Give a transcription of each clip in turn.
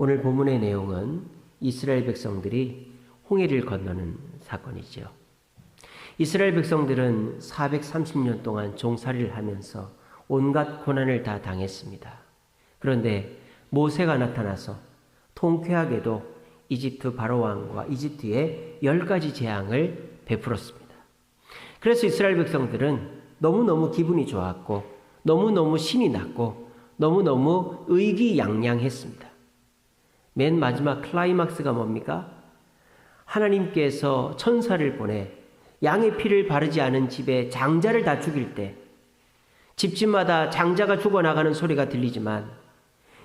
오늘 본문의 내용은 이스라엘 백성들이 홍해를 건너는 사건이죠. 이스라엘 백성들은 430년 동안 종살이를 하면서 온갖 고난을 다 당했습니다. 그런데 모세가 나타나서 통쾌하게도 이집트 바로왕과 이집트에 10가지 재앙을 베풀었습니다. 그래서 이스라엘 백성들은 너무너무 기분이 좋았고 너무너무 신이 났고 너무너무 의기양양했습니다. 맨 마지막 클라이막스가 뭡니까? 하나님께서 천사를 보내 양의 피를 바르지 않은 집에 장자를 다 죽일 때 집집마다 장자가 죽어나가는 소리가 들리지만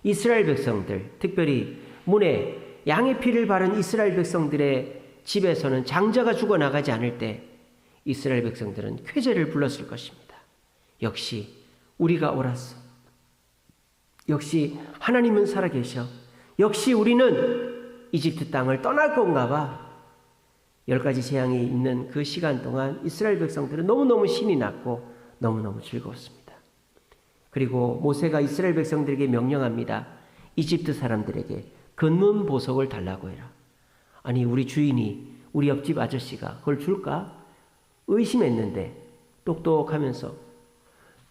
이스라엘 백성들, 특별히 문에 양의 피를 바른 이스라엘 백성들의 집에서는 장자가 죽어나가지 않을 때 이스라엘 백성들은 쾌제를 불렀을 것입니다. 역시 우리가 옳았어. 역시 하나님은 살아계셔. 역시 우리는 이집트 땅을 떠날 건가 봐. 10가지 재앙이 있는 그 시간 동안 이스라엘 백성들은 너무너무 신이 났고 너무너무 즐거웠습니다. 그리고 모세가 이스라엘 백성들에게 명령합니다. 이집트 사람들에게 근문 보석을 달라고 해라. 아니 우리 주인이 우리 옆집 아저씨가 그걸 줄까? 의심했는데 똑똑하면서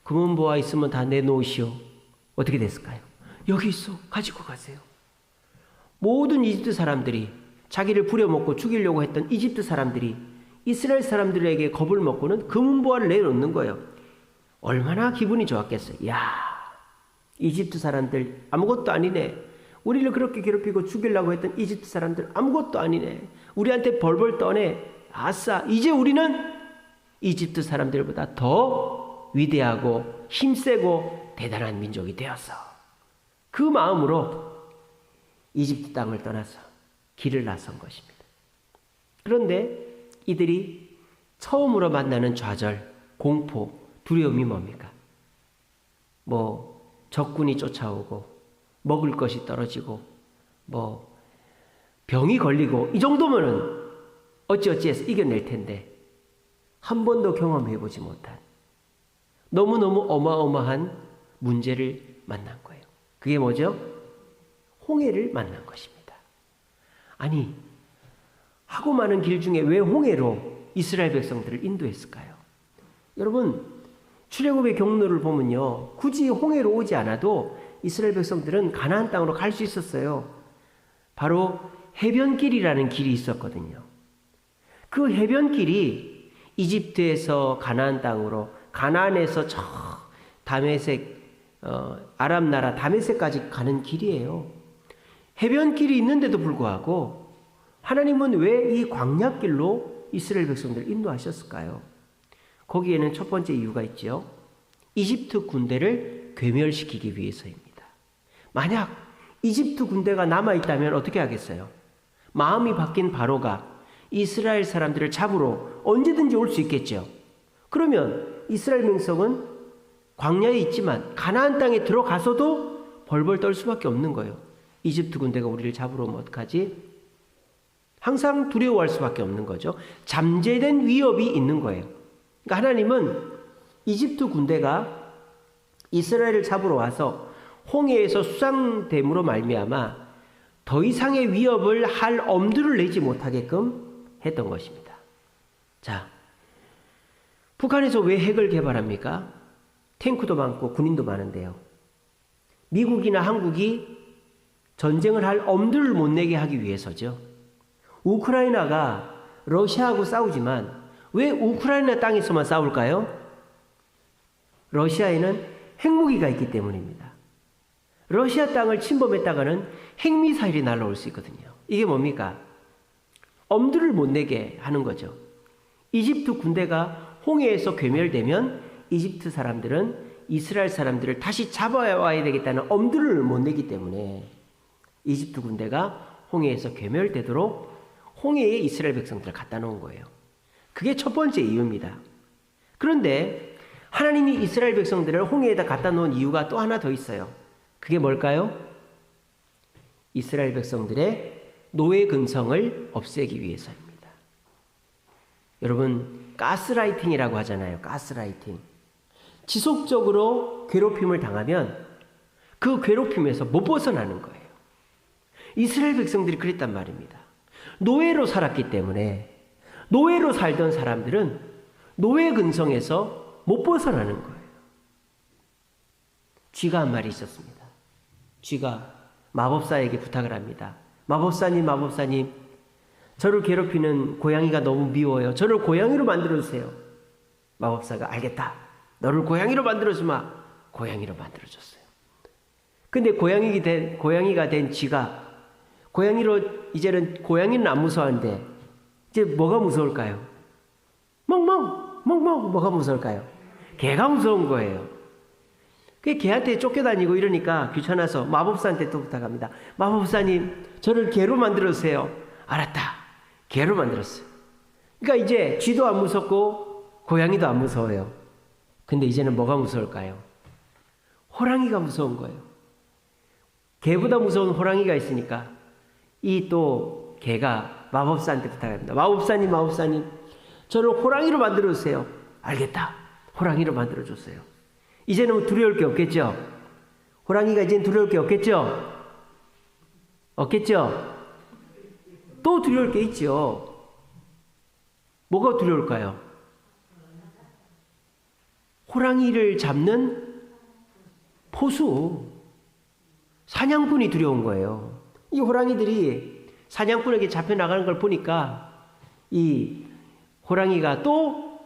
금은 보화 있으면 다 내놓으시오. 어떻게 됐을까요? 여기 있어. 가지고 가세요. 모든 이집트 사람들이 자기를 부려먹고 죽이려고 했던 이집트 사람들이 이스라엘 사람들에게 겁을 먹고는 금은보화를 내놓는 거예요. 얼마나 기분이 좋았겠어요. 야, 이집트 사람들 아무것도 아니네. 우리를 그렇게 괴롭히고 죽이려고 했던 이집트 사람들 아무것도 아니네. 우리한테 벌벌 떠네. 아싸, 이제 우리는 이집트 사람들보다 더 위대하고 힘세고 대단한 민족이 되었어. 그 마음으로 이집트 땅을 떠나서 길을 나선 것입니다. 그런데 이들이 처음으로 만나는 좌절, 공포, 두려움이 뭡니까? 적군이 쫓아오고 먹을 것이 떨어지고 병이 걸리고 이 정도면은 어찌어찌해서 이겨낼 텐데 한 번도 경험해보지 못한 너무너무 어마어마한 문제를 만난 거예요. 그게 뭐죠? 홍해를 만난 것입니다. 아니, 하고 많은 길 중에 왜 홍해로 이스라엘 백성들을 인도했을까요? 여러분, 출애굽의 경로를 보면요, 굳이 홍해로 오지 않아도 이스라엘 백성들은 가나안 땅으로 갈 수 있었어요. 바로 해변길이라는 길이 있었거든요. 그 해변길이 이집트에서 가나안 땅으로, 가나안에서 저 다메섹, 아람 나라 다메섹까지 가는 길이에요. 해변길이 있는데도 불구하고 하나님은 왜 이 광야길로 이스라엘 백성들을 인도하셨을까요? 거기에는 첫 번째 이유가 있죠. 이집트 군대를 괴멸시키기 위해서입니다. 만약 이집트 군대가 남아있다면 어떻게 하겠어요? 마음이 바뀐 바로가 이스라엘 사람들을 잡으러 언제든지 올 수 있겠죠. 그러면 이스라엘 백성은 광야에 있지만 가나안 땅에 들어가서도 벌벌 떨 수밖에 없는 거예요. 이집트 군대가 우리를 잡으러 오면 어떡하지? 항상 두려워할 수밖에 없는 거죠. 잠재된 위협이 있는 거예요. 그러니까 하나님은 이집트 군대가 이스라엘을 잡으러 와서 홍해에서 수상됨으로 말미암아 더 이상의 위협을 할 엄두를 내지 못하게끔 했던 것입니다. 자, 북한에서 왜 핵을 개발합니까? 탱크도 많고 군인도 많은데요. 미국이나 한국이 전쟁을 할 엄두를 못 내게 하기 위해서죠. 우크라이나가 러시아하고 싸우지만 왜 우크라이나 땅에서만 싸울까요? 러시아에는 핵무기가 있기 때문입니다. 러시아 땅을 침범했다가는 핵미사일이 날아올 수 있거든요. 이게 뭡니까? 엄두를 못 내게 하는 거죠. 이집트 군대가 홍해에서 괴멸되면 이집트 사람들은 이스라엘 사람들을 다시 잡아와야 되겠다는 엄두를 못 내기 때문에 이집트 군대가 홍해에서 괴멸되도록 홍해에 이스라엘 백성들을 갖다 놓은 거예요. 그게 첫 번째 이유입니다. 그런데 하나님이 이스라엘 백성들을 홍해에다 갖다 놓은 이유가 또 하나 더 있어요. 그게 뭘까요? 이스라엘 백성들의 노예 근성을 없애기 위해서입니다. 여러분, 가스라이팅이라고 하잖아요. 가스라이팅. 지속적으로 괴롭힘을 당하면 그 괴롭힘에서 못 벗어나는 거예요. 이스라엘 백성들이 그랬단 말입니다. 노예로 살았기 때문에 노예로 살던 사람들은 노예 근성에서 못 벗어나는 거예요. 쥐가 한 마리 있었습니다. 쥐가 마법사에게 부탁을 합니다. 마법사님, 마법사님, 저를 괴롭히는 고양이가 너무 미워요. 저를 고양이로 만들어주세요. 마법사가 알겠다. 너를 고양이로 만들어주마. 고양이로 만들어줬어요. 근데 고양이가 된 쥐가 이제는 고양이는 안 무서워하는데 이제 뭐가 무서울까요? 멍멍, 멍멍, 뭐가 무서울까요? 개가 무서운 거예요. 그 개한테 쫓겨다니고 이러니까 귀찮아서 마법사한테 또 부탁합니다. 마법사님, 저를 개로 만들어주세요. 알았다. 개로 만들었어요. 그러니까 이제 쥐도 안 무섭고 고양이도 안 무서워요. 근데 이제는 뭐가 무서울까요? 호랑이가 무서운 거예요. 개보다 무서운 호랑이가 있으니까 이 또 개가 마법사한테 부탁합니다. 마법사님, 마법사님, 저를 호랑이로 만들어주세요. 알겠다. 호랑이로 만들어줬어요. 이제는 두려울 게 없겠죠? 호랑이가 이제는 두려울 게 없겠죠? 없겠죠? 또 두려울 게 있죠. 뭐가 두려울까요? 호랑이를 잡는 포수, 사냥꾼이 두려운 거예요. 이 호랑이들이 사냥꾼에게 잡혀나가는 걸 보니까 이 호랑이가 또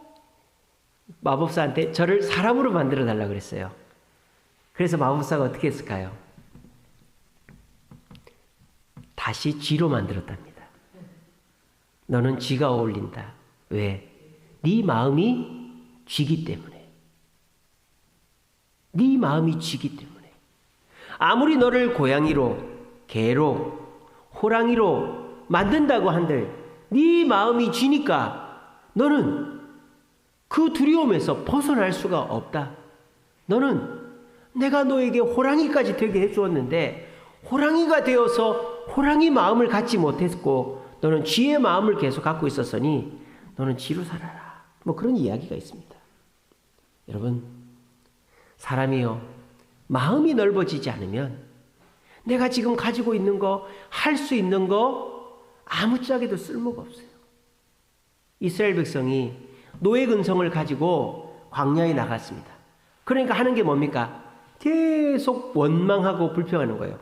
마법사한테 저를 사람으로 만들어 달라고 그랬어요. 그래서 마법사가 어떻게 했을까요? 다시 쥐로 만들었답니다. 너는 쥐가 어울린다. 왜? 네 마음이 쥐기 때문에. 네 마음이 쥐기 때문에. 아무리 너를 고양이로, 개로, 호랑이로 만든다고 한들 네 마음이 쥐니까 너는 그 두려움에서 벗어날 수가 없다. 너는 내가 너에게 호랑이까지 되게 해주었는데 호랑이가 되어서 호랑이 마음을 갖지 못했고 너는 쥐의 마음을 계속 갖고 있었으니 너는 쥐로 살아라. 뭐 그런 이야기가 있습니다. 여러분, 사람이요, 마음이 넓어지지 않으면 내가 지금 가지고 있는 거, 할 수 있는 거 아무짝에도 쓸모가 없어요. 이스라엘 백성이 노예 근성을 가지고 광야에 나갔습니다. 그러니까 하는 게 뭡니까? 계속 원망하고 불평하는 거예요.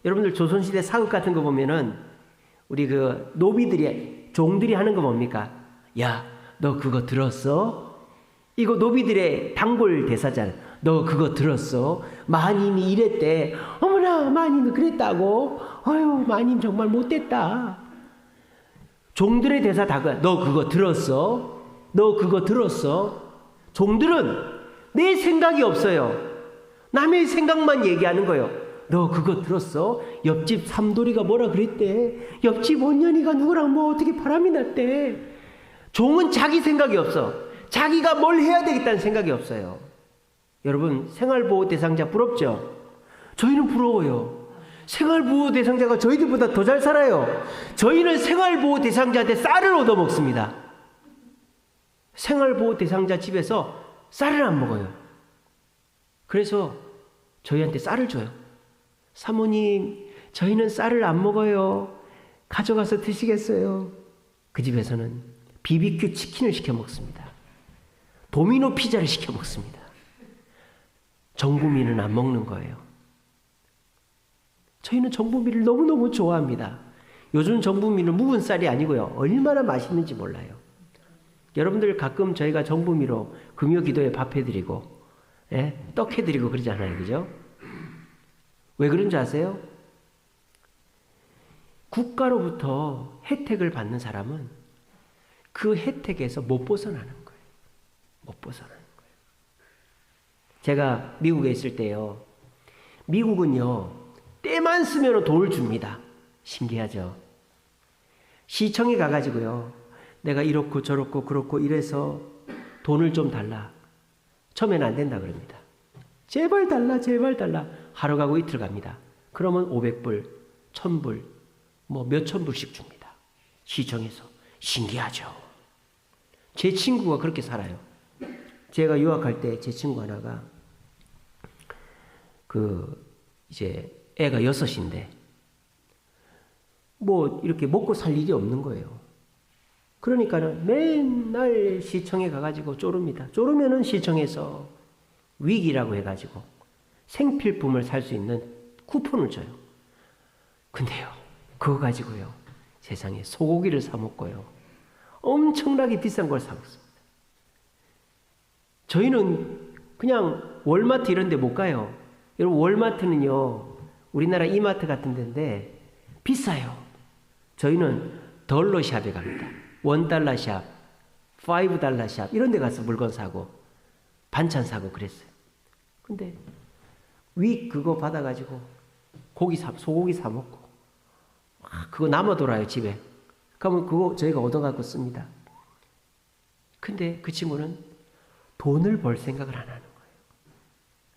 여러분들 조선시대 사극 같은 거 보면은 우리 그 노비들이, 종들이 하는 거 뭡니까? 야, 너 그거 들었어? 이거 노비들의 단골 대사잖아. 너 그거 들었어? 마님이 이랬대. 어머나, 마님이 그랬다고? 아유, 마님 정말 못됐다. 종들의 대사 다 그거야. 너 그거 들었어? 너 그거 들었어? 종들은 내 생각이 없어요. 남의 생각만 얘기하는 거예요. 너 그거 들었어? 옆집 삼돌이가 뭐라 그랬대? 옆집 원년이가 누구랑 뭐 어떻게 바람이 났대? 종은 자기 생각이 없어. 자기가 뭘 해야 되겠다는 생각이 없어요. 여러분, 생활보호 대상자 부럽죠? 저희는 부러워요. 생활보호 대상자가 저희들보다 더 잘 살아요. 저희는 생활보호 대상자한테 쌀을 얻어먹습니다. 생활보호 대상자 집에서 쌀을 안 먹어요. 그래서 저희한테 쌀을 줘요. 사모님, 저희는 쌀을 안 먹어요. 가져가서 드시겠어요? 그 집에서는 BBQ 치킨을 시켜 먹습니다. 도미노 피자를 시켜 먹습니다. 정부미는 안 먹는 거예요. 저희는 정부미를 너무너무 좋아합니다. 요즘 정부미는 묵은 쌀이 아니고요. 얼마나 맛있는지 몰라요. 여러분들 가끔 저희가 정부미로 금요 기도에 밥 해드리고, 떡 해드리고 그러잖아요. 그죠? 왜 그런지 아세요? 국가로부터 혜택을 받는 사람은 그 혜택에서 못 벗어나는 거예요. 못 벗어나는 거예요. 제가 미국에 있을 때요. 미국은요, 때만 쓰면 돈을 줍니다. 신기하죠? 시청에 가가지고요. 내가 이렇고 저렇고 그렇고 이래서 돈을 좀 달라. 처음에는 안 된다 그럽니다. 제발 달라, 제발 달라. 하루 가고 이틀 갑니다. 그러면 500불, 1000불, 뭐 몇천 불씩 줍니다. 시청에서. 신기하죠? 제 친구가 그렇게 살아요. 제가 유학할 때 제 친구 하나가 이제 애가 6인데 뭐 이렇게 먹고 살 일이 없는 거예요. 그러니까는 맨날 시청에 가가지고 쪼릅니다. 쪼르면은 시청에서 위기라고 해가지고 생필품을 살 수 있는 쿠폰을 줘요. 근데요, 그거 가지고요, 세상에 소고기를 사 먹고요, 엄청나게 비싼 걸 사 먹습니다. 저희는 그냥 월마트 이런 데 못 가요. 여러분, 월마트는요, 우리나라 이마트 같은 데인데 비싸요. 저희는 덜러샵에 갑니다. $1샵, $5샵 이런 데 가서 물건 사고 반찬 사고 그랬어요. 근데 그거 받아가지고 소고기 사 먹고 그거 남아 돌아요, 집에. 그러면 그거 저희가 얻어갖고 씁니다. 근데 그 친구는 돈을 벌 생각을 안 하는 거예요.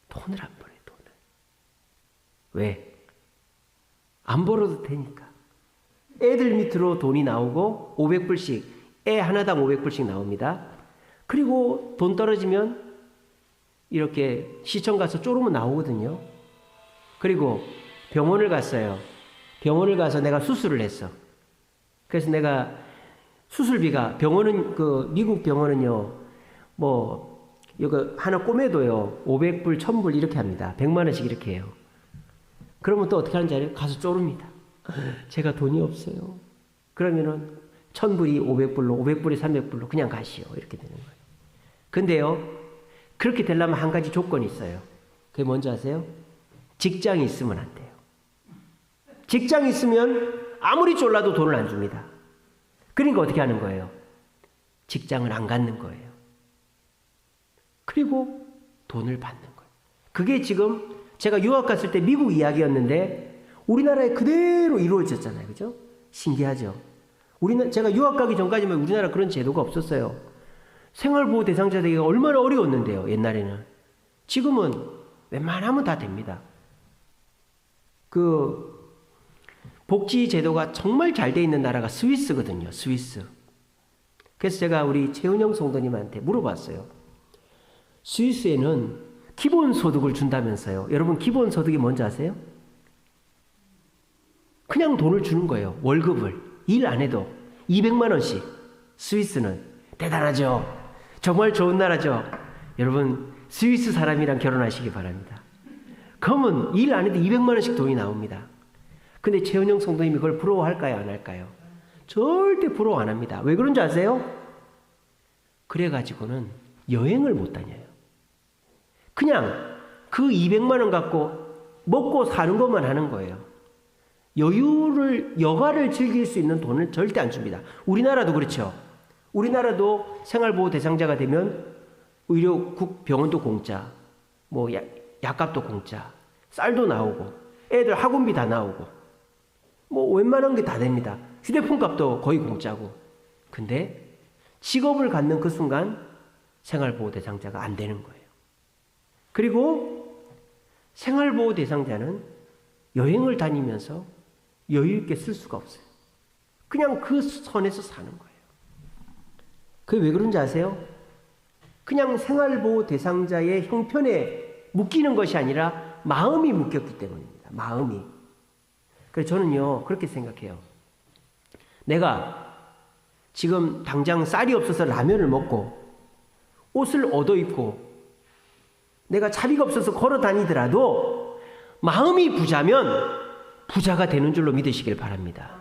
돈을 안 벌어요, 돈을. 왜? 안 벌어도 되니까. 애들 밑으로 돈이 나오고 500불씩, 애 하나당 500불씩 나옵니다. 그리고 돈 떨어지면 이렇게 시청 가서 쪼르면 나오거든요. 그리고 병원을 갔어요. 병원을 가서 내가 수술을 했어. 그래서 내가 수술비가, 병원은 미국 병원은요, 뭐 이거 하나 꼬매도요 500불, 1000불 이렇게 합니다. 100만 원씩 이렇게 해요. 그러면 또 어떻게 하는지 알아요? 가서 쪼릅니다. 제가 돈이 없어요. 그러면은 1000불이 500불로, 500불이 300불로 그냥 가시오, 이렇게 되는 거예요. 근데요, 그렇게 되려면 한 가지 조건이 있어요. 그게 뭔지 아세요? 직장이 있으면 안 돼요. 직장이 있으면 아무리 졸라도 돈을 안 줍니다. 그러니까 어떻게 하는 거예요? 직장을 안 갖는 거예요. 그리고 돈을 받는 거예요. 그게 지금 제가 유학 갔을 때 미국 이야기였는데 우리나라에 그대로 이루어졌잖아요. 그죠? 신기하죠? 제가 유학 가기 전까지만 우리나라 그런 제도가 없었어요. 생활보호 대상자 되기가 얼마나 어려웠는데요, 옛날에는. 지금은 웬만하면 다 됩니다. 복지 제도가 정말 잘 돼 있는 나라가 스위스거든요, 스위스. 그래서 제가 우리 최은영 성도님한테 물어봤어요. 스위스에는 기본소득을 준다면서요. 여러분, 기본소득이 뭔지 아세요? 그냥 돈을 주는 거예요. 월급을. 일 안 해도 200만 원씩. 스위스는 대단하죠. 정말 좋은 나라죠. 여러분, 스위스 사람이랑 결혼하시기 바랍니다. 그러면 일 안 해도 200만 원씩 돈이 나옵니다. 근데 최은영 성도님이 그걸 부러워할까요, 안 할까요? 절대 부러워 안 합니다. 왜 그런지 아세요? 그래가지고는 여행을 못 다녀요. 그냥 그 200만 원 갖고 먹고 사는 것만 하는 거예요. 여가를 즐길 수 있는 돈을 절대 안 줍니다. 우리나라도 그렇죠. 우리나라도 생활보호 대상자가 되면 병원도 공짜, 뭐 약값도 공짜, 쌀도 나오고, 애들 학원비 다 나오고, 뭐 웬만한 게 다 됩니다. 휴대폰 값도 거의 공짜고. 근데 직업을 갖는 그 순간 생활보호 대상자가 안 되는 거예요. 그리고 생활보호 대상자는 여행을 다니면서 여유 있게 쓸 수가 없어요. 그냥 그 선에서 사는 거예요. 그게 왜 그런지 아세요? 그냥 생활보호 대상자의 형편에 묶이는 것이 아니라 마음이 묶였기 때문입니다. 마음이. 그래서 저는요, 그렇게 생각해요. 내가 지금 당장 쌀이 없어서 라면을 먹고 옷을 얻어 입고 내가 차비가 없어서 걸어 다니더라도 마음이 부자면 부자가 되는 줄로 믿으시길 바랍니다.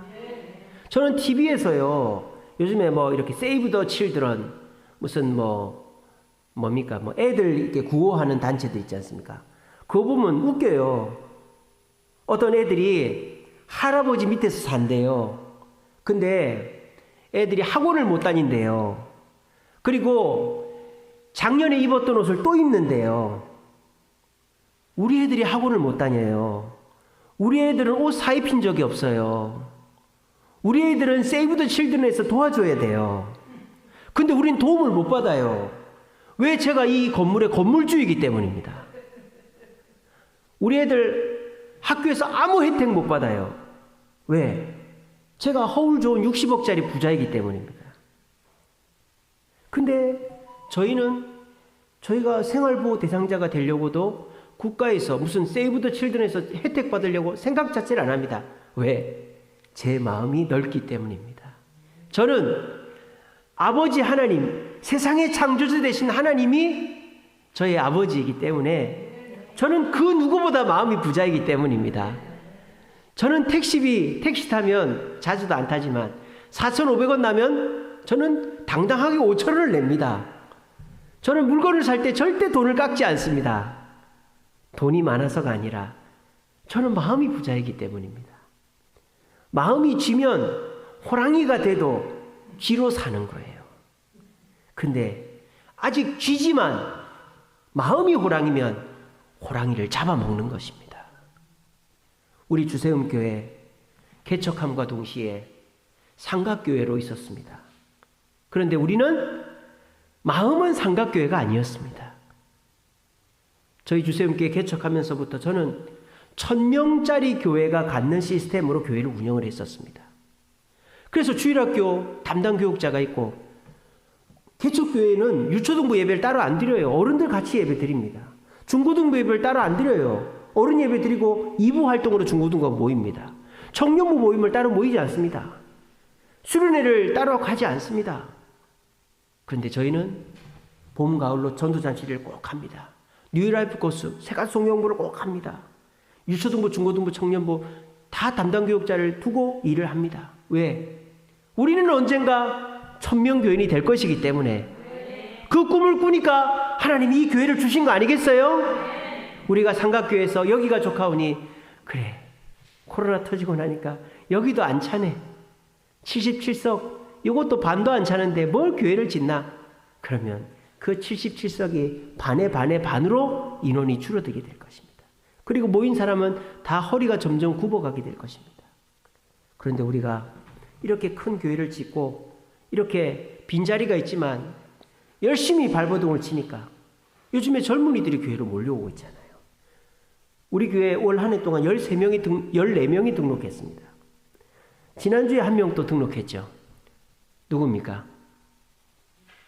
저는 TV에서요, 요즘에 뭐 이렇게 세이브 더 칠드런, 무슨 뭡니까? 애들 이렇게 구호하는 단체도 있지 않습니까? 그거 보면 웃겨요. 어떤 애들이 할아버지 밑에서 산대요. 근데 애들이 학원을 못 다닌대요. 그리고 작년에 입었던 옷을 또 입는데요. 우리 애들이 학원을 못 다녀요. 우리 애들은 옷 사입힌 적이 없어요. 우리 애들은 세이브 더 칠드런에서 도와줘야 돼요. 근데 우린 도움을 못 받아요. 왜? 제가 이 건물의 건물주이기 때문입니다. 우리 애들 학교에서 아무 혜택 못 받아요. 왜? 제가 허울 좋은 60억짜리 부자이기 때문입니다. 근데 저희가 생활보호 대상자가 되려고도 국가에서 무슨 세이브 더 칠드런에서 혜택 받으려고 생각 자체를 안 합니다. 왜? 제 마음이 넓기 때문입니다. 저는 아버지 하나님, 세상의 창조주 되신 하나님이 저의 아버지이기 때문에 저는 그 누구보다 마음이 부자이기 때문입니다. 저는 택시 타면 자주도 안 타지만 4,500원 나면 저는 당당하게 5,000원을 냅니다. 저는 물건을 살 때 절대 돈을 깎지 않습니다. 돈이 많아서가 아니라 저는 마음이 부자이기 때문입니다. 마음이 쥐면 호랑이가 돼도 쥐로 사는 거예요. 근데 아직 쥐지만 마음이 호랑이면 호랑이를 잡아먹는 것입니다. 우리 주세음교회 개척함과 동시에 삼각교회로 있었습니다. 그런데 우리는 마음은 삼각교회가 아니었습니다. 저희 주세음교회 개척하면서부터 저는 1,000명짜리 교회가 갖는 시스템으로 교회를 운영을 했었습니다. 그래서 주일학교 담당 교육자가 있고 개척교회는 유초등부 예배를 따로 안 드려요. 어른들 같이 예배 드립니다. 중고등부 예배를 따로 안 드려요. 어른 예배 드리고 2부 활동으로 중고등부가 모입니다. 청년부 모임을 따로 모이지 않습니다. 수련회를 따로 가지 않습니다. 그런데 저희는 봄, 가을로 전도잔치를 꼭 합니다. 뉴라이프 코스, 세가지 송영부를 꼭 합니다. 유초등부, 중고등부, 청년부 다 담당 교육자를 두고 일을 합니다. 왜? 우리는 언젠가 1,000명 교인이 될 것이기 때문에 그 꿈을 꾸니까 하나님이 이 교회를 주신 거 아니겠어요? 우리가 삼각교회에서 여기가 좋가오니 그래 코로나 터지고 나니까 여기도 안 차네. 77석 이것도 반도 안 차는데 뭘 교회를 짓나? 그러면 그 77석이 반으로 인원이 줄어들게 될 것입니다. 그리고 모인 사람은 다 허리가 점점 굽어가게 될 것입니다. 그런데 우리가 이렇게 큰 교회를 짓고 이렇게 빈자리가 있지만 열심히 발버둥을 치니까 요즘에 젊은이들이 교회로 몰려오고 있잖아요. 우리 교회 올 한 해 동안 14명이 등록했습니다. 지난주에 한 명 또 등록했죠. 누굽니까?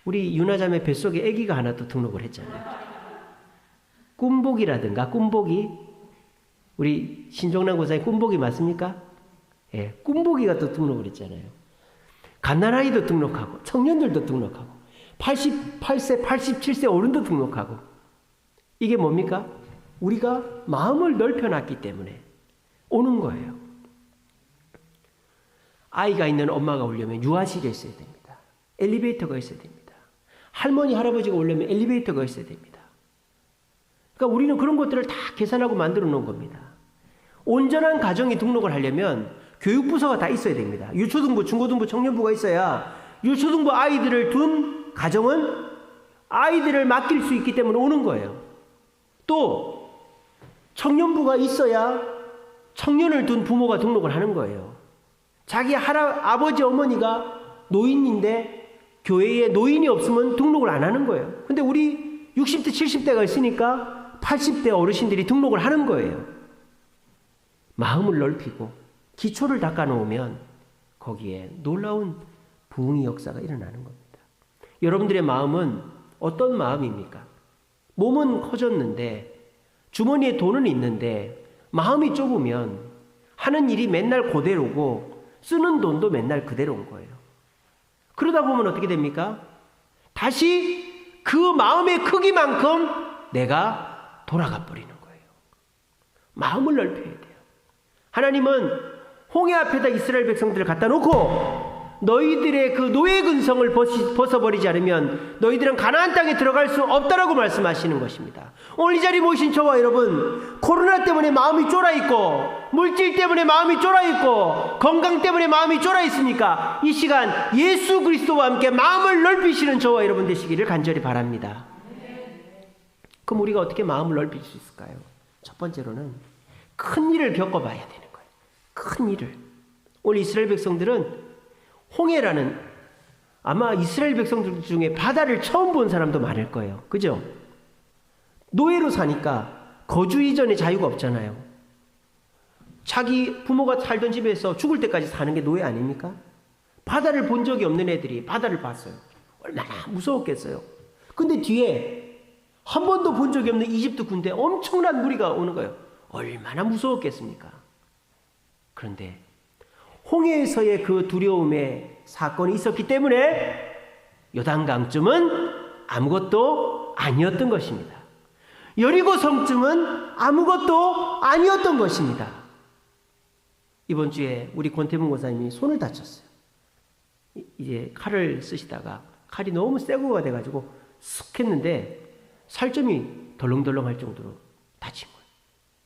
우리 유나자매 뱃속에 아기가 하나 또 등록을 했잖아요. 꿈복이라든가 꿈복이 우리 신종란 고사의 꿈복이 맞습니까? 예, 꿈복이가 또 등록을 했잖아요. 갓난아이도 등록하고 청년들도 등록하고 88세, 87세 어른도 등록하고 이게 뭡니까? 우리가 마음을 넓혀놨기 때문에 오는 거예요. 아이가 있는 엄마가 오려면 유아실에 있어야 됩니다. 엘리베이터가 있어야 됩니다. 할머니, 할아버지가 오려면 엘리베이터가 있어야 됩니다. 그러니까 우리는 그런 것들을 다 계산하고 만들어 놓은 겁니다. 온전한 가정이 등록을 하려면 교육부서가 다 있어야 됩니다. 유초등부, 중고등부, 청년부가 있어야 유초등부 아이들을 둔 가정은 아이들을 맡길 수 있기 때문에 오는 거예요. 또 청년부가 있어야 청년을 둔 부모가 등록을 하는 거예요. 자기 아버지, 어머니가 노인인데 교회에 노인이 없으면 등록을 안 하는 거예요. 근데 우리 60대, 70대가 있으니까 80대 어르신들이 등록을 하는 거예요. 마음을 넓히고 기초를 닦아놓으면 거기에 놀라운 부흥의 역사가 일어나는 겁니다. 여러분들의 마음은 어떤 마음입니까? 몸은 커졌는데 주머니에 돈은 있는데 마음이 좁으면 하는 일이 맨날 그대로고 쓰는 돈도 맨날 그대로인 거예요. 그러다 보면 어떻게 됩니까? 다시 그 마음의 크기만큼 내가 돌아가 버리는 거예요. 마음을 넓혀야 돼요. 하나님은 홍해 앞에다 이스라엘 백성들을 갖다 놓고 너희들의 그 노예 근성을 벗어버리지 않으면 너희들은 가나안 땅에 들어갈 수 없다라고 말씀하시는 것입니다. 오늘 이 자리에 모이신 저와 여러분, 코로나 때문에 마음이 쫄아있고 물질 때문에 마음이 쫄아있고 건강 때문에 마음이 쫄아있으니까 이 시간 예수 그리스도와 함께 마음을 넓히시는 저와 여러분 되시기를 간절히 바랍니다. 그럼 우리가 어떻게 마음을 넓힐 수 있을까요? 첫 번째로는 큰 일을 겪어봐야 되는 거예요. 큰 일을. 오늘 이스라엘 백성들은 홍해라는, 아마 이스라엘 백성들 중에 바다를 처음 본 사람도 많을 거예요. 그죠? 노예로 사니까 거주 이전에 자유가 없잖아요. 자기 부모가 살던 집에서 죽을 때까지 사는 게 노예 아닙니까? 바다를 본 적이 없는 애들이 바다를 봤어요. 얼마나 무서웠겠어요. 근데 뒤에 한 번도 본 적이 없는 이집트 군대에 엄청난 무리가 오는 거예요. 얼마나 무서웠겠습니까? 그런데 홍해에서의 그 두려움의 사건이 있었기 때문에 요단강쯤은 아무것도 아니었던 것입니다. 여리고 성쯤은 아무것도 아니었던 것입니다. 이번 주에 우리 권태문 권사님이 손을 다쳤어요. 이제 칼을 쓰시다가 칼이 너무 새고가 돼가지고 쓱 했는데 살점이 덜렁덜렁할 정도로 다친 거예요.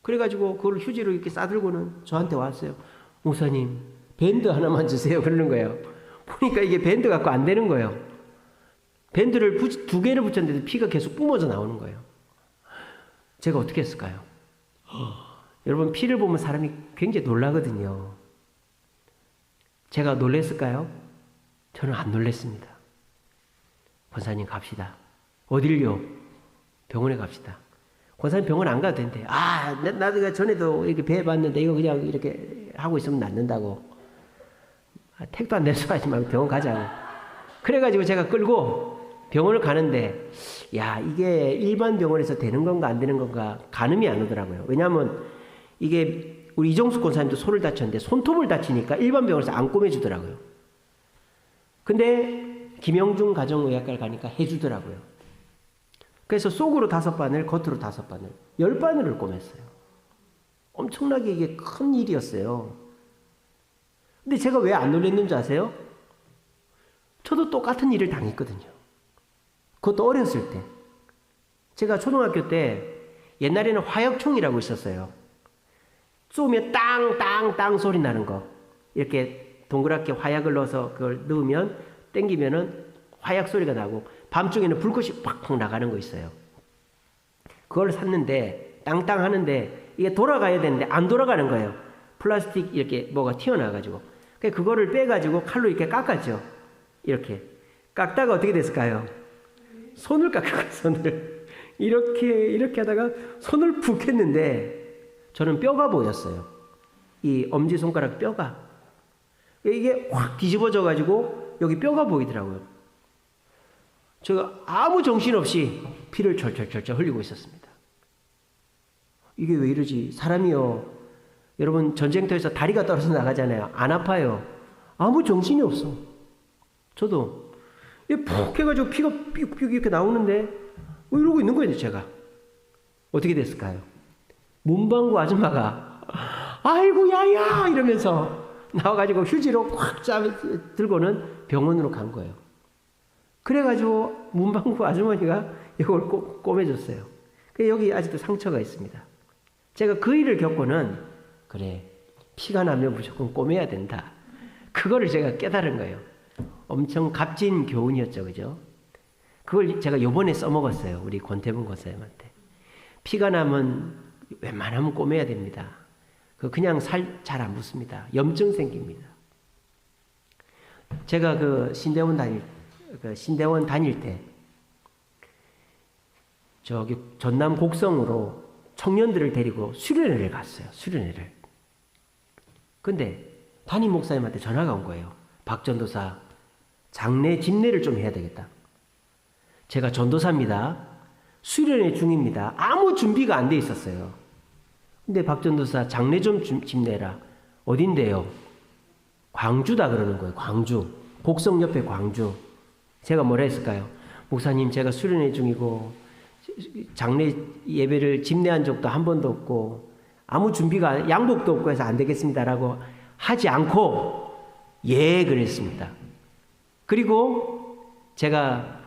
그래가지고 그걸 휴지로 이렇게 싸들고는 저한테 왔어요. 목사님, 밴드 하나만 주세요. 그러는 거예요. 보니까 이게 밴드 갖고 안 되는 거예요. 밴드를 두 개를 붙였는데도 피가 계속 뿜어져 나오는 거예요. 제가 어떻게 했을까요? 여러분, 피를 보면 사람이 굉장히 놀라거든요. 제가 놀랬을까요? 저는 안 놀랬습니다. 권사님 갑시다. 어딜요? 병원에 갑시다. 권사님 병원 안 가도 된대. 나도 전에도 이렇게 배 봤는데 이거 그냥 이렇게 하고 있으면 낫는다고. 택도 안 내서 하지 말고 병원 가자고. 그래가지고 제가 끌고 병원을 가는데, 이게 일반 병원에서 되는 건가 안 되는 건가 가늠이 안 오더라고요. 왜냐하면 이게 우리 이정숙 권사님도 손을 다쳤는데 손톱을 다치니까 일반 병원에서 안 꼬매주더라고요. 근데 김영중 가정의학과를 가니까 해주더라고요. 그래서 속으로 5바늘, 겉으로 5바늘, 10바늘을 꼬맸어요. 엄청나게 이게 큰 일이었어요. 근데 제가 왜 안 놀랬는지 아세요? 저도 똑같은 일을 당했거든요. 그것도 어렸을 때. 제가 초등학교 때 옛날에는 화약총이라고 있었어요. 쏘면 땅 소리 나는 거. 이렇게 동그랗게 화약을 넣어서 그걸 넣으면 땡기면은 화약 소리가 나고 밤중에는 불꽃이 팍팍 나가는 거 있어요. 그걸 샀는데 땅땅 하는데 이게 돌아가야 되는데 안 돌아가는 거예요. 플라스틱 이렇게 뭐가 튀어나와가지고. 그거를 빼가지고 칼로 이렇게 깎았죠. 이렇게. 깎다가 어떻게 됐을까요? 손을 깎아요, 손을. 이렇게 하다가 손을 푹 했는데 저는 뼈가 보였어요. 이 엄지손가락 뼈가. 이게 확 뒤집어져가지고 여기 뼈가 보이더라고요. 제가 아무 정신없이 피를 철철철철 흘리고 있었습니다. 이게 왜 이러지? 사람이요. 여러분 전쟁터에서 다리가 떨어져 나가잖아요. 안 아파요. 아무 정신이 없어. 저도 푹 해가지고 피가 삐죽삐죽 이렇게 나오는데 이러고 있는 거예요. 제가. 어떻게 됐을까요? 문방구 아줌마가 아이고 야야 이러면서 나와가지고 휴지로 꽉 들고는 병원으로 간 거예요. 그래가지고 문방구 아주머니가 이걸 꼬매줬어요. 여기 아직도 상처가 있습니다. 제가 그 일을 겪고는 그래 피가 나면 무조건 꼬매야 된다. 그거를 제가 깨달은 거예요. 엄청 값진 교훈이었죠. 그죠? 그걸 제가 요번에 써먹었어요. 우리 권태문 권사님한테. 피가 나면 웬만하면 꼬매야 됩니다. 그냥 살 잘 안 붙습니다. 염증 생깁니다. 제가 신대원 다닐 때 저기 전남 곡성으로 청년들을 데리고 수련회를 갔어요. 수련회를. 근데 담임 목사님한테 전화가 온 거예요. 박 전도사, 장례 집례를 좀 해야 되겠다. 제가 전도사입니다. 수련회 중입니다. 아무 준비가 안 돼 있었어요. 근데 박 전도사 장례 좀 집례라. 어딘데요? 광주다 그러는 거예요. 광주. 곡성 옆에 광주. 제가 뭐라 했을까요? 목사님, 제가 수련회 중이고 장례 예배를 집례한 적도 한 번도 없고 아무 준비가 양복도 없고 해서 안 되겠습니다라고 하지 않고 예 그랬습니다. 그리고 제가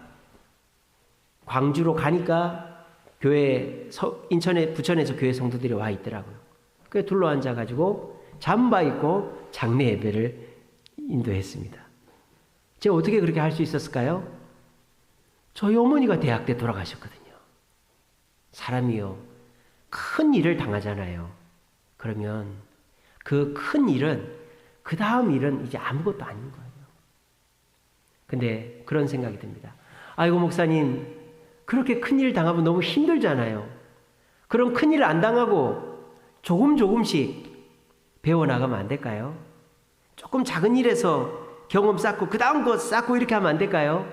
광주로 가니까 교회 인천에 부천에서 교회 성도들이 와 있더라고요. 그래 둘러 앉아가지고 잠바 입고 장례 예배를 인도했습니다. 제가 어떻게 그렇게 할 수 있었을까요? 저희 어머니가 대학 때 돌아가셨거든요. 사람이요, 큰 일을 당하잖아요. 그러면 그 큰 일은, 그 다음 일은 이제 아무것도 아닌 거예요. 근데 그런 생각이 듭니다. 아이고, 목사님, 그렇게 큰 일 당하면 너무 힘들잖아요. 그럼 큰 일 안 당하고 조금씩 배워나가면 안 될까요? 조금 작은 일에서 경험 쌓고 그 다음 거 쌓고 이렇게 하면 안 될까요?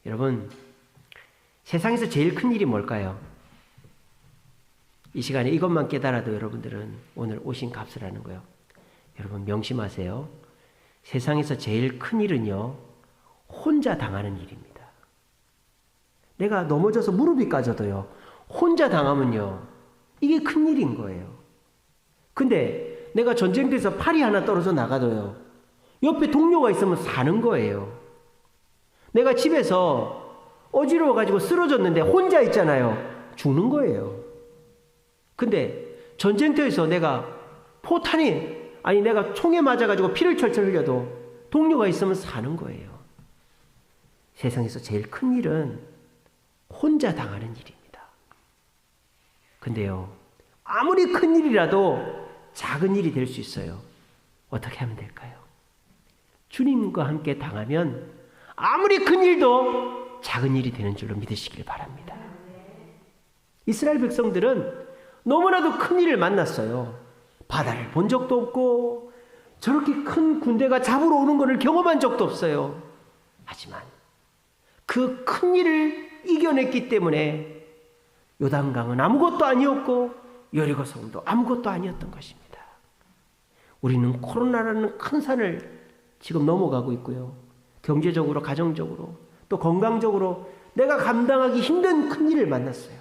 여러분, 세상에서 제일 큰 일이 뭘까요? 이 시간에 이것만 깨달아도 여러분들은 오늘 오신 값을 하는 거예요. 여러분 명심하세요. 세상에서 제일 큰 일은요, 혼자 당하는 일입니다. 내가 넘어져서 무릎이 까져도요, 혼자 당하면요, 이게 큰 일인 거예요. 근데 내가 전쟁터에서 팔이 하나 떨어져 나가도요, 옆에 동료가 있으면 사는 거예요. 내가 집에서 어지러워가지고 쓰러졌는데 혼자 있잖아요. 죽는 거예요. 근데 전쟁터에서 내가 내가 총에 맞아가지고 피를 철철 흘려도 동료가 있으면 사는 거예요. 세상에서 제일 큰 일은 혼자 당하는 일입니다. 근데요, 아무리 큰 일이라도 작은 일이 될 수 있어요. 어떻게 하면 될까요? 주님과 함께 당하면 아무리 큰 일도 작은 일이 되는 줄로 믿으시길 바랍니다. 이스라엘 백성들은 너무나도 큰 일을 만났어요. 바다를 본 적도 없고 저렇게 큰 군대가 잡으러 오는 것을 경험한 적도 없어요. 하지만 그 큰 일을 이겨냈기 때문에 요단강은 아무것도 아니었고 여리고 성도 아무것도 아니었던 것입니다. 우리는 코로나라는 큰 산을 지금 넘어가고 있고요. 경제적으로, 가정적으로, 또 건강적으로 내가 감당하기 힘든 큰 일을 만났어요.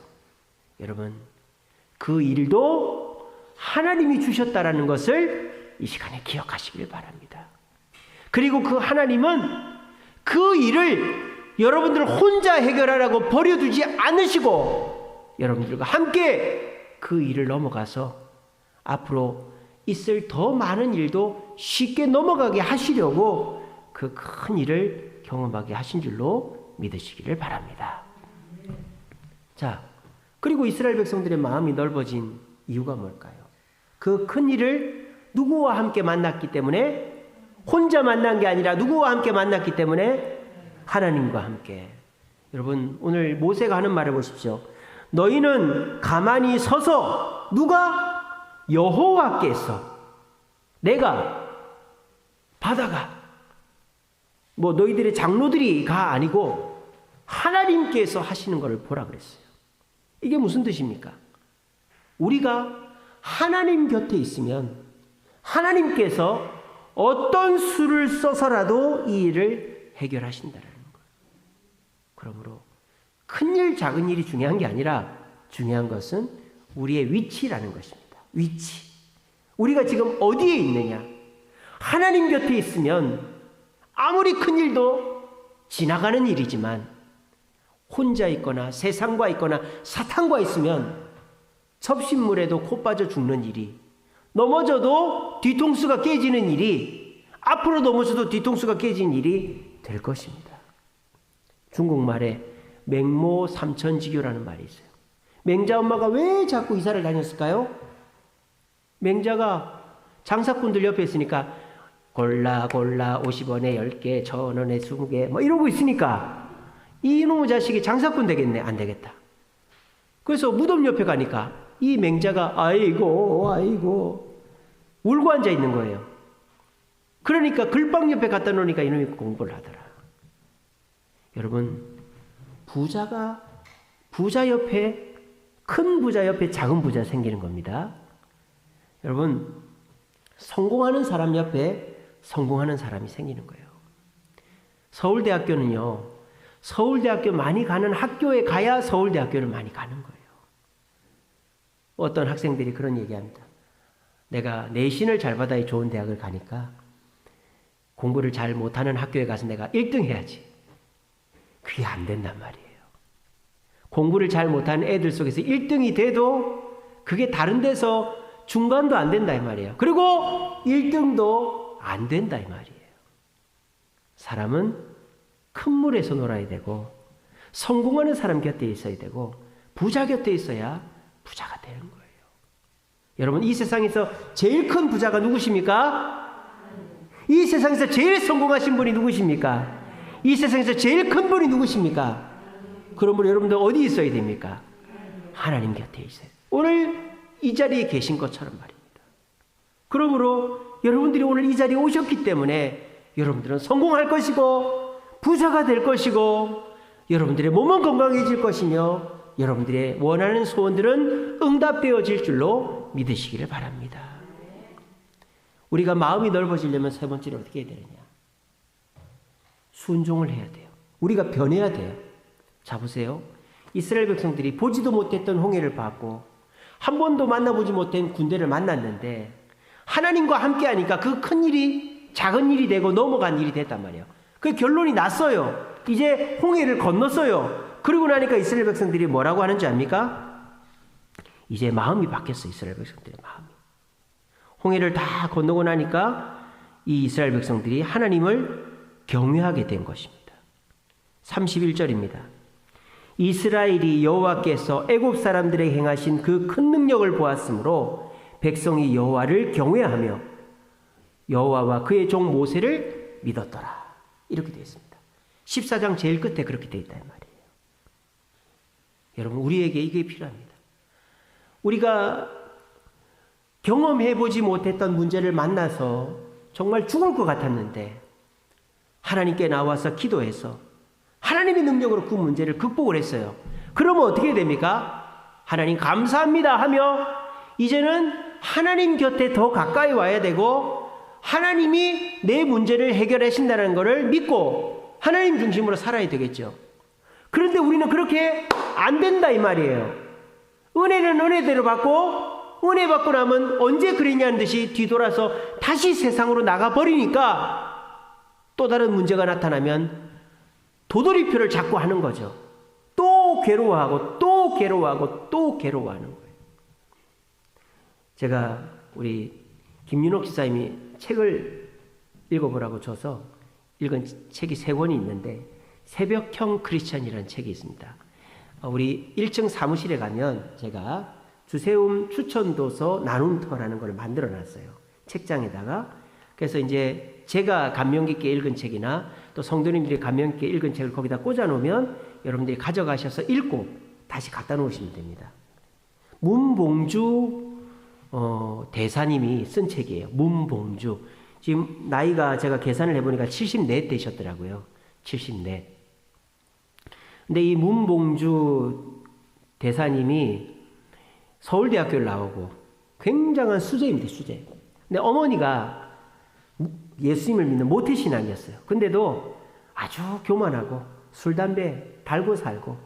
여러분, 그 일도 하나님이 주셨다라는 것을 이 시간에 기억하시길 바랍니다. 그리고 그 하나님은 그 일을 여러분들 혼자 해결하라고 버려두지 않으시고 여러분들과 함께 그 일을 넘어가서 앞으로 있을 더 많은 일도 쉽게 넘어가게 하시려고 그 큰 일을 경험하게 하신 줄로 믿으시기를 바랍니다. 자, 그리고 이스라엘 백성들의 마음이 넓어진 이유가 뭘까요? 그 큰 일을 누구와 함께 만났기 때문에, 혼자 만난 게 아니라 누구와 함께 만났기 때문에 하나님과 함께. 여러분, 오늘 모세가 하는 말을 보십시오. 너희는 가만히 서서 누가? 여호와께서, 내가, 바다가, 너희들의 장로들이가 아니고 하나님께서 하시는 것을 보라 그랬어요. 이게 무슨 뜻입니까? 우리가 하나님 곁에 있으면 하나님께서 어떤 수를 써서라도 이 일을 해결하신다는 거예요. 그러므로 큰일 작은 일이 중요한 게 아니라 중요한 것은 우리의 위치라는 것입니다. 위치. 우리가 지금 어디에 있느냐. 하나님 곁에 있으면 아무리 큰 일도 지나가는 일이지만 혼자 있거나 세상과 있거나 사탄과 있으면 접신물에도 코 빠져 죽는 일이, 넘어져도 뒤통수가 깨지는 일이, 앞으로 넘어져도 뒤통수가 깨지는 일이 될 것입니다. 중국말에 맹모 삼천지교라는 말이 있어요. 맹자 엄마가 왜 자꾸 이사를 다녔을까요? 맹자가 장사꾼들 옆에 있으니까 골라 50원에 10개, 1,000원에 20개 이러고 있으니까 이놈의 자식이 장사꾼 되겠네. 안 되겠다. 그래서 무덤 옆에 가니까 이 맹자가 아이고 울고 앉아 있는 거예요. 그러니까 글방 옆에 갖다 놓으니까 이놈이 공부를 하더라. 여러분, 부자 옆에, 큰 부자 옆에 작은 부자 생기는 겁니다. 여러분, 성공하는 사람 옆에 성공하는 사람이 생기는 거예요. 서울대학교는요, 서울대학교 많이 가는 학교에 가야 서울대학교를 많이 가는 거예요. 어떤 학생들이 그런 얘기합니다. 내가 내신을 잘 받아야 좋은 대학을 가니까 공부를 잘 못하는 학교에 가서 내가 1등 해야지. 그게 안 된단 말이에요. 공부를 잘 못하는 애들 속에서 1등이 돼도 그게 다른 데서 중간도 안 된다 이 말이에요. 그리고 1등도 안 된다 이 말이에요. 사람은 큰 물에서 놀아야 되고 성공하는 사람 곁에 있어야 되고 부자 곁에 있어야 부자가 되는 거예요. 여러분, 이 세상에서 제일 큰 부자가 누구십니까? 이 세상에서 제일 성공하신 분이 누구십니까? 이 세상에서 제일 큰 분이 누구십니까? 그러므로 여러분들 어디 있어야 됩니까? 하나님 곁에 있어요. 오늘 이 자리에 계신 것처럼 말입니다. 그러므로 여러분들이 오늘 이 자리에 오셨기 때문에 여러분들은 성공할 것이고 부자가 될 것이고 여러분들의 몸은 건강해질 것이며 여러분들의 원하는 소원들은 응답되어질 줄로 믿으시기를 바랍니다. 우리가 마음이 넓어지려면 세 번째로 어떻게 해야 되느냐? 순종을 해야 돼요. 우리가 변해야 돼요. 자, 보세요. 이스라엘 백성들이 보지도 못했던 홍해를 봤고 한 번도 만나보지 못한 군대를 만났는데 하나님과 함께하니까 그 큰 일이 작은 일이 되고 넘어간 일이 됐단 말이에요. 그 결론이 났어요. 이제 홍해를 건넜어요. 그러고 나니까 이스라엘 백성들이 뭐라고 하는지 압니까? 이제 마음이 바뀌었어요. 이스라엘 백성들의 마음이. 홍해를 다 건너고 나니까 이 이스라엘 백성들이 하나님을 경외하게 된 것입니다. 31절입니다. 이스라엘이 여호와께서 애굽 사람들에게 행하신 그 큰 능력을 보았으므로 백성이 여호와를 경외하며 여호와와 그의 종 모세를 믿었더라. 이렇게 되어 있습니다. 14장 제일 끝에 그렇게 되어 있다 이 말이에요. 여러분, 우리에게 이게 필요합니다. 우리가 경험해보지 못했던 문제를 만나서 정말 죽을 것 같았는데 하나님께 나와서 기도해서 하나님의 능력으로 그 문제를 극복을 했어요. 그러면 어떻게 됩니까? 하나님 감사합니다 하며 이제는 하나님 곁에 더 가까이 와야 되고 하나님이 내 문제를 해결하신다는 것을 믿고 하나님 중심으로 살아야 되겠죠. 그런데 우리는 그렇게 안 된다 이 말이에요. 은혜는 은혜대로 받고 은혜 받고 나면 언제 그랬냐는 듯이 뒤돌아서 다시 세상으로 나가버리니까 또 다른 문제가 나타나면 도돌이표를 자꾸 하는 거죠. 또 괴로워하고 또 괴로워하고 또 괴로워하는 거예요. 제가 우리 김윤옥 지사님이 책을 읽어보라고 줘서 읽은 책이 3권이 있는데 새벽형 크리스천이라는 책이 있습니다. 우리 1층 사무실에 가면 제가 주세움 추천도서 나눔터라는 걸 만들어 놨어요. 책장에다가. 그래서 이제 제가 감명 깊게 읽은 책이나 또 성도님들이 감명 깊게 읽은 책을 거기다 꽂아 놓으면 여러분들이 가져가셔서 읽고 다시 갖다 놓으시면 됩니다. 문봉주 대사님이 쓴 책이에요. 문봉주. 지금 나이가 제가 계산을 해보니까 74 되셨더라고요. 74. 근데 이 문봉주 대사님이 서울대학교를 나오고 굉장한 수재입니다. 수재. 근데 어머니가 예수님을 믿는 모태신앙이었어요. 근데도 아주 교만하고 술, 담배 달고 살고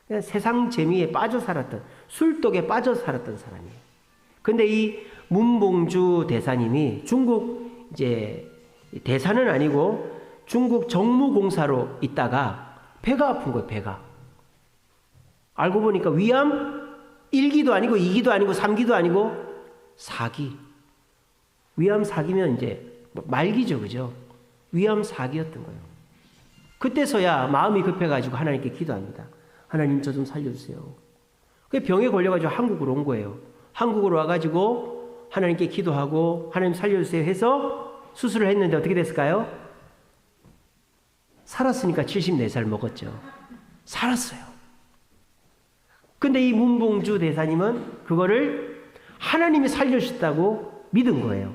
그냥 세상 재미에 빠져 살았던, 술독에 빠져 살았던 사람이에요. 근데 이 문봉주 대사님이 중국 이제 대사는 아니고 중국 정무공사로 있다가 배가 아픈 거예요. 배가. 알고 보니까 위암 1기도 아니고 2기도 아니고 3기도 아니고 4기. 위암 4기면 이제 말기죠. 그죠? 위암 4기였던 거예요. 그때서야 마음이 급해가지고 하나님께 기도합니다. 하나님 저 좀 살려주세요. 그 병에 걸려가지고 한국으로 온 거예요. 한국으로 와가지고 하나님께 기도하고 하나님 살려주세요 해서 수술을 했는데 어떻게 됐을까요? 살았으니까 74살 먹었죠. 살았어요. 근데 이 문봉주 대사님은 그거를 하나님이 살려주셨다고 믿은 거예요.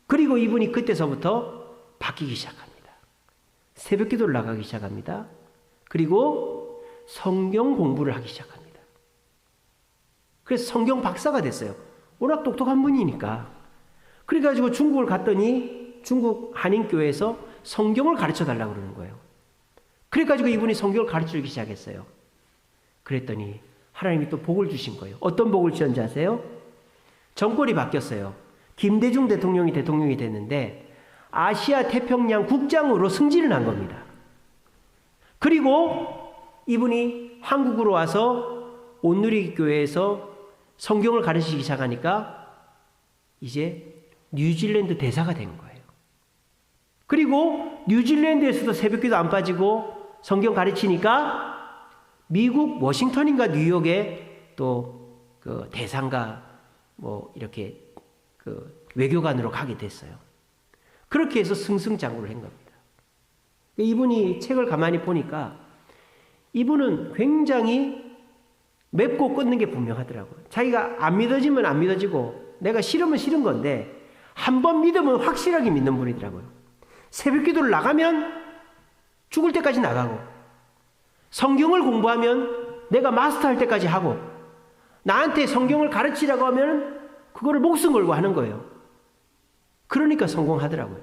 그리고 이분이 그때서부터 바뀌기 시작합니다. 새벽 기도를 나가기 시작합니다. 그리고 성경 공부를 하기 시작합니다. 그래서 성경 박사가 됐어요. 워낙 똑똑한 분이니까. 그래가지고 중국을 갔더니 중국 한인교회에서 성경을 가르쳐 달라고 그러는 거예요. 그래가지고 이분이 성경을 가르쳐 주기 시작했어요. 그랬더니 하나님이 또 복을 주신 거예요. 어떤 복을 주셨는지 아세요? 정권이 바뀌었어요. 김대중 대통령이 됐는데 아시아 태평양 국장으로 승진을 한 겁니다. 그리고 이분이 한국으로 와서 온누리교회에서 성경을 가르치기 시작하니까 이제 뉴질랜드 대사가 된 거예요. 그리고 뉴질랜드에서도 새벽기도 안 빠지고 성경 가르치니까 미국 워싱턴인가 뉴욕에 또 그 대사인가 뭐 이렇게 그 외교관으로 가게 됐어요. 그렇게 해서 승승장구를 한 겁니다. 이분이 책을 가만히 보니까 이분은 굉장히 맺고 끊는 게 분명하더라고요. 자기가 안 믿어지면 안 믿어지고 내가 싫으면 싫은 건데 한 번 믿으면 확실하게 믿는 분이더라고요. 새벽 기도를 나가면 죽을 때까지 나가고 성경을 공부하면 내가 마스터할 때까지 하고 나한테 성경을 가르치라고 하면 그거를 목숨 걸고 하는 거예요. 그러니까 성공하더라고요.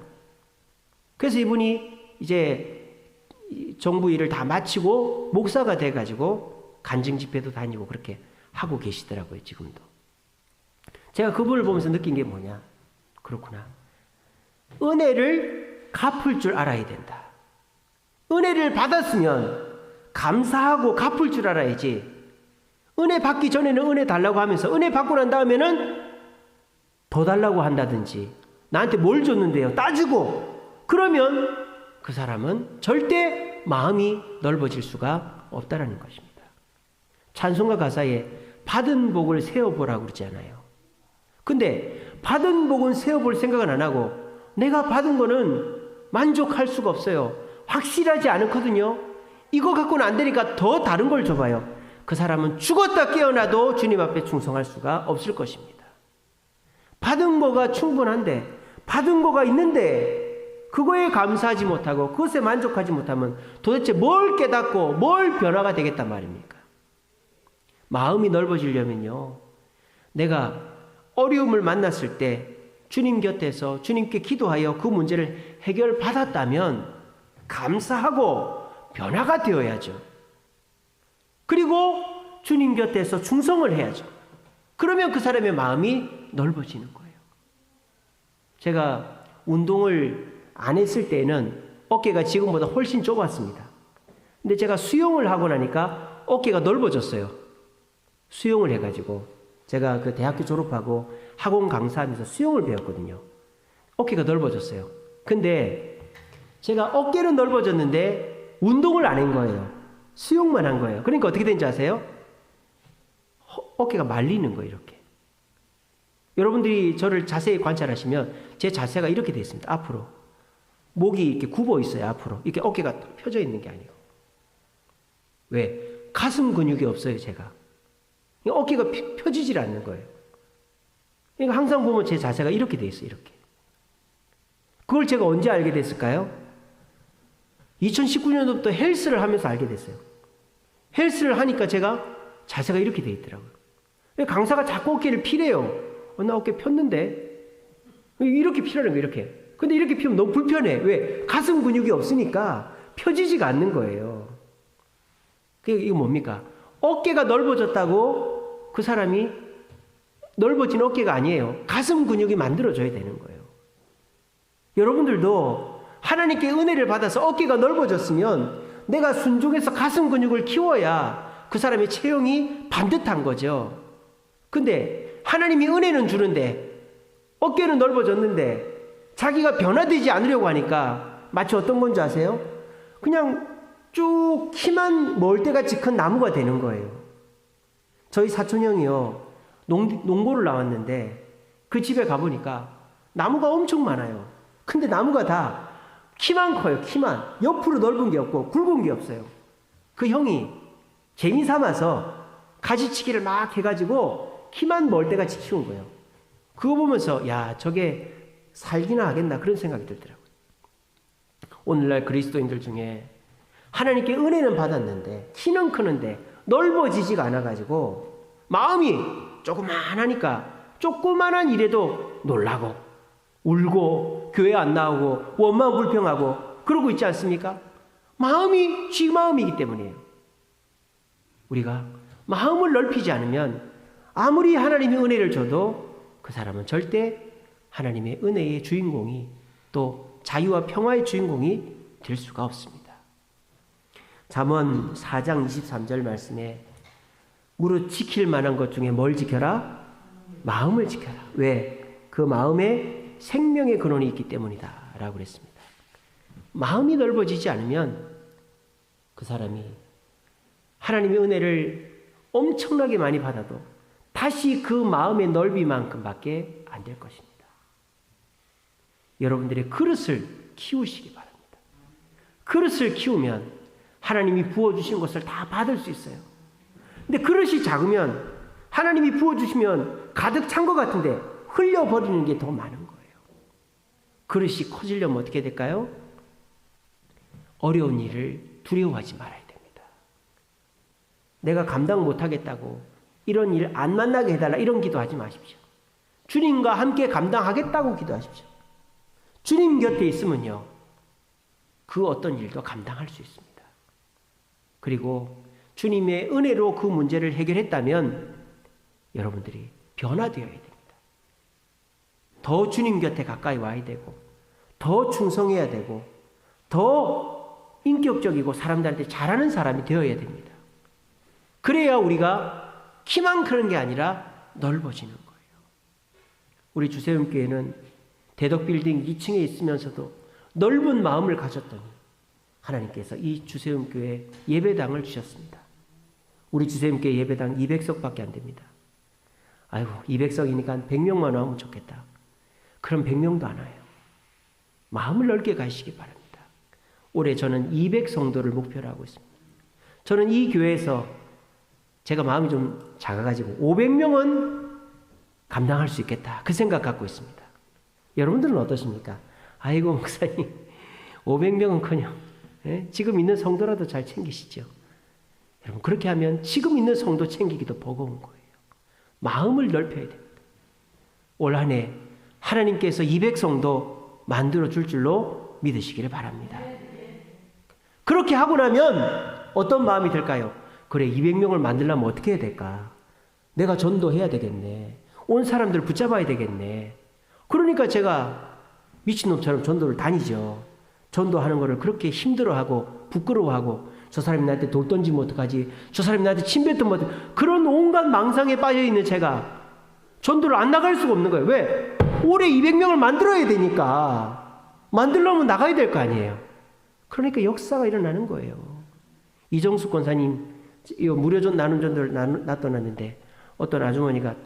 그래서 이분이 이제 정부 일을 다 마치고 목사가 돼가지고 간증 집회도 다니고 그렇게 하고 계시더라고요, 지금도. 제가 그분을 보면서 느낀 게 뭐냐. 그렇구나. 은혜를 갚을 줄 알아야 된다. 은혜를 받았으면 감사하고 갚을 줄 알아야지. 은혜 받기 전에는 은혜 달라고 하면서 은혜 받고 난 다음에는 더 달라고 한다든지 나한테 뭘 줬는데요 따지고 그러면 그 사람은 절대 마음이 넓어질 수가 없다라는 것입니다. 찬송가 가사에 받은 복을 세어보라고 그러잖아요. 근데 받은 복은 세어볼 생각은 안 하고 내가 받은 거는 만족할 수가 없어요. 확실하지 않거든요. 이거 갖고는 안 되니까 더 다른 걸 줘봐요. 그 사람은 죽었다 깨어나도 주님 앞에 충성할 수가 없을 것입니다. 받은 거가 충분한데 받은 거가 있는데 그거에 감사하지 못하고 그것에 만족하지 못하면 도대체 뭘 깨닫고 뭘 변화가 되겠단 말입니까? 마음이 넓어지려면요. 내가 어려움을 만났을 때 주님 곁에서 주님께 기도하여 그 문제를 해결받았다면 감사하고 변화가 되어야죠. 그리고 주님 곁에서 충성을 해야죠. 그러면 그 사람의 마음이 넓어지는 거예요. 제가 운동을 안 했을 때는 어깨가 지금보다 훨씬 좁았습니다. 근데 제가 수영을 하고 나니까 어깨가 넓어졌어요. 수영을 해가지고 제가 그 대학교 졸업하고 학원 강사하면서 수영을 배웠거든요. 어깨가 넓어졌어요. 근데 제가 어깨는 넓어졌는데 운동을 안 한 거예요. 수영만 한 거예요. 그러니까 어떻게 된지 아세요? 어깨가 말리는 거예요, 이렇게. 여러분들이 저를 자세히 관찰하시면 제 자세가 이렇게 되어 있습니다. 앞으로. 목이 이렇게 굽어 있어요, 앞으로. 이렇게 어깨가 펴져 있는 게 아니고. 왜? 가슴 근육이 없어요, 제가. 어깨가 펴지질 않는 거예요. 그러니까 항상 보면 제 자세가 이렇게 되어 있어요, 이렇게. 그걸 제가 언제 알게 됐을까요? 2019년도부터 헬스를 하면서 알게 됐어요. 헬스를 하니까 제가 자세가 이렇게 돼 있더라고요. 강사가 자꾸 어깨를 피래요. 나 어깨 폈는데 이렇게 피라는 거예요. 이렇게. 근데 이렇게 피면 너무 불편해. 왜? 가슴 근육이 없으니까 펴지지가 않는 거예요. 이거 뭡니까? 어깨가 넓어졌다고 그 사람이 넓어진 어깨가 아니에요. 가슴 근육이 만들어져야 되는 거예요. 여러분들도 하나님께 은혜를 받아서 어깨가 넓어졌으면 내가 순종해서 가슴 근육을 키워야 그 사람의 체형이 반듯한 거죠. 근데 하나님이 은혜는 주는데 어깨는 넓어졌는데 자기가 변화되지 않으려고 하니까 마치 어떤 건지 아세요? 그냥 쭉 키만 멀대같이 큰 나무가 되는 거예요. 저희 사촌 형이요. 농고를 나왔는데 그 집에 가보니까 나무가 엄청 많아요. 근데 나무가 다 키만 커요. 키만. 옆으로 넓은 게 없고 굵은 게 없어요. 그 형이 재미 삼아서 가지치기를 막 해가지고 키만 멀대같이 키운 거예요. 그거 보면서 야 저게 살기나 하겠나 그런 생각이 들더라고요. 오늘날 그리스도인들 중에 하나님께 은혜는 받았는데 키는 크는데 넓어지지가 않아가지고 마음이 조그만하니까 조그만한 일에도 놀라고 울고 교회 안 나오고 원망 불평하고 그러고 있지 않습니까? 마음이 쥐 마음이기 때문이에요. 우리가 마음을 넓히지 않으면 아무리 하나님이 은혜를 줘도 그 사람은 절대 하나님의 은혜의 주인공이 또 자유와 평화의 주인공이 될 수가 없습니다. 잠언 4장 23절 말씀에 무릇 지킬 만한 것 중에 뭘 지켜라? 마음을 지켜라. 왜? 그 마음에 생명의 근원이 있기 때문이다 라고 그랬습니다. 마음이 넓어지지 않으면 그 사람이 하나님의 은혜를 엄청나게 많이 받아도 다시 그 마음의 넓이만큼밖에 안 될 것입니다. 여러분들의 그릇을 키우시기 바랍니다. 그릇을 키우면 하나님이 부어주신 것을 다 받을 수 있어요. 근데 그릇이 작으면 하나님이 부어주시면 가득 찬 것 같은데 흘려버리는 게 더 많은 거예요. 그릇이 커지려면 어떻게 될까요? 어려운 일을 두려워하지 말아야 됩니다. 내가 감당 못하겠다고 이런 일 안 만나게 해달라 이런 기도하지 마십시오. 주님과 함께 감당하겠다고 기도하십시오. 주님 곁에 있으면요, 그 어떤 일도 감당할 수 있습니다. 그리고 주님의 은혜로 그 문제를 해결했다면 여러분들이 변화되어야 됩니다. 더 주님 곁에 가까이 와야 되고, 더 충성해야 되고, 더 인격적이고 사람들한테 잘하는 사람이 되어야 됩니다. 그래야 우리가 키만 크는 게 아니라 넓어지는 거예요. 우리 주세움교회는 대덕빌딩 2층에 있으면서도 넓은 마음을 가졌더니 하나님께서 이 주세움교회 예배당을 주셨습니다. 우리 주세움교회 예배당 200석밖에 안 됩니다. 아이고, 200석이니까 100명만 나오면 좋겠다. 그럼 100명도 안 와요. 마음을 넓게 가시기 바랍니다. 올해 저는 200성도를 목표로 하고 있습니다. 저는 이 교회에서 제가 마음이 좀 작아가지고 500명은 감당할 수 있겠다, 그 생각 갖고 있습니다. 여러분들은 어떠십니까? 아이고, 목사님 500명은커녕 지금 있는 성도라도 잘 챙기시죠. 여러분, 그렇게 하면 지금 있는 성도 챙기기도 버거운 거예요. 마음을 넓혀야 됩니다. 올 한 해 하나님께서 200성도 만들어줄 줄로 믿으시기를 바랍니다. 그렇게 하고 나면 어떤 마음이 들까요? 그래, 200명을 만들려면 어떻게 해야 될까? 내가 전도해야 되겠네. 온 사람들 붙잡아야 되겠네. 그러니까 제가 미친놈처럼 전도를 다니죠. 전도하는 거를 그렇게 힘들어하고 부끄러워하고, 저 사람이 나한테 돌 던지면 어떡하지? 저 사람이 나한테 침 뱉으면 어떡하지? 그런 온갖 망상에 빠져있는 제가 전도를 안 나갈 수가 없는 거예요. 왜? 올해 200명을 만들어야 되니까. 만들려면 나가야 될 거 아니에요. 그러니까 역사가 일어나는 거예요. 이정수 권사님 무료전 나눔 전도를 놔둬놨는데 어떤 아주머니가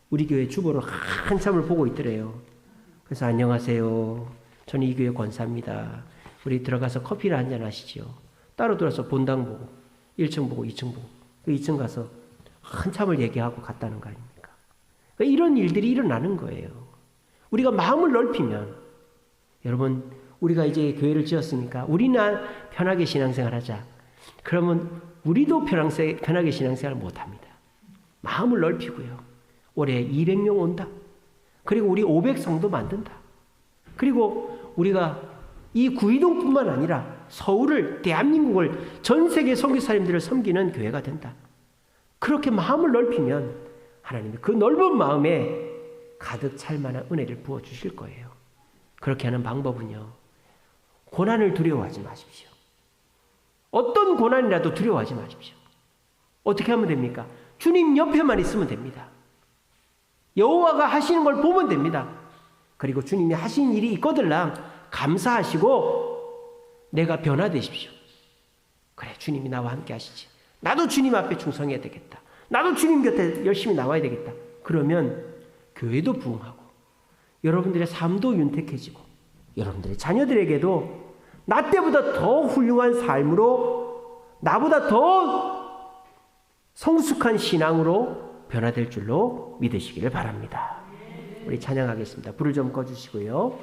우리 교회 주보를 한참을 보고 있더래요. 그래서 안녕하세요, 저는 이 교회 권사입니다. 우리 들어가서 커피를 한잔 하시죠. 따로 들어서 본당 보고 1층 보고 2층 보고 그 2층 가서 한참을 얘기하고 갔다는 거 아닙니까? 그러니까 이런 일들이 일어나는 거예요. 우리가 마음을 넓히면, 여러분, 우리가 이제 교회를 지었으니까 우리나 편하게 신앙생활 하자. 그러면 우리도 편하게 신앙생활 못합니다. 마음을 넓히고요. 올해 200명 온다. 그리고 우리 500성도 만든다. 그리고 우리가 이 구이동뿐만 아니라 서울을, 대한민국을, 전 세계 선교사님들을 섬기는 교회가 된다. 그렇게 마음을 넓히면 하나님이 그 넓은 마음에 가득 찰 만한 은혜를 부어주실 거예요. 그렇게 하는 방법은요, 고난을 두려워하지 마십시오. 어떤 고난이라도 두려워하지 마십시오. 어떻게 하면 됩니까? 주님 옆에만 있으면 됩니다. 여호와가 하시는 걸 보면 됩니다. 그리고 주님이 하신 일이 있거들랑 감사하시고 내가 변화되십시오. 그래, 주님이 나와 함께 하시지. 나도 주님 앞에 충성해야 되겠다. 나도 주님 곁에 열심히 나와야 되겠다. 그러면 교회도 부흥하고 여러분들의 삶도 윤택해지고 여러분들의 자녀들에게도 나 때보다 더 훌륭한 삶으로, 나보다 더 성숙한 신앙으로 변화될 줄로 믿으시기를 바랍니다. 우리 찬양하겠습니다. 불을 좀 꺼주시고요.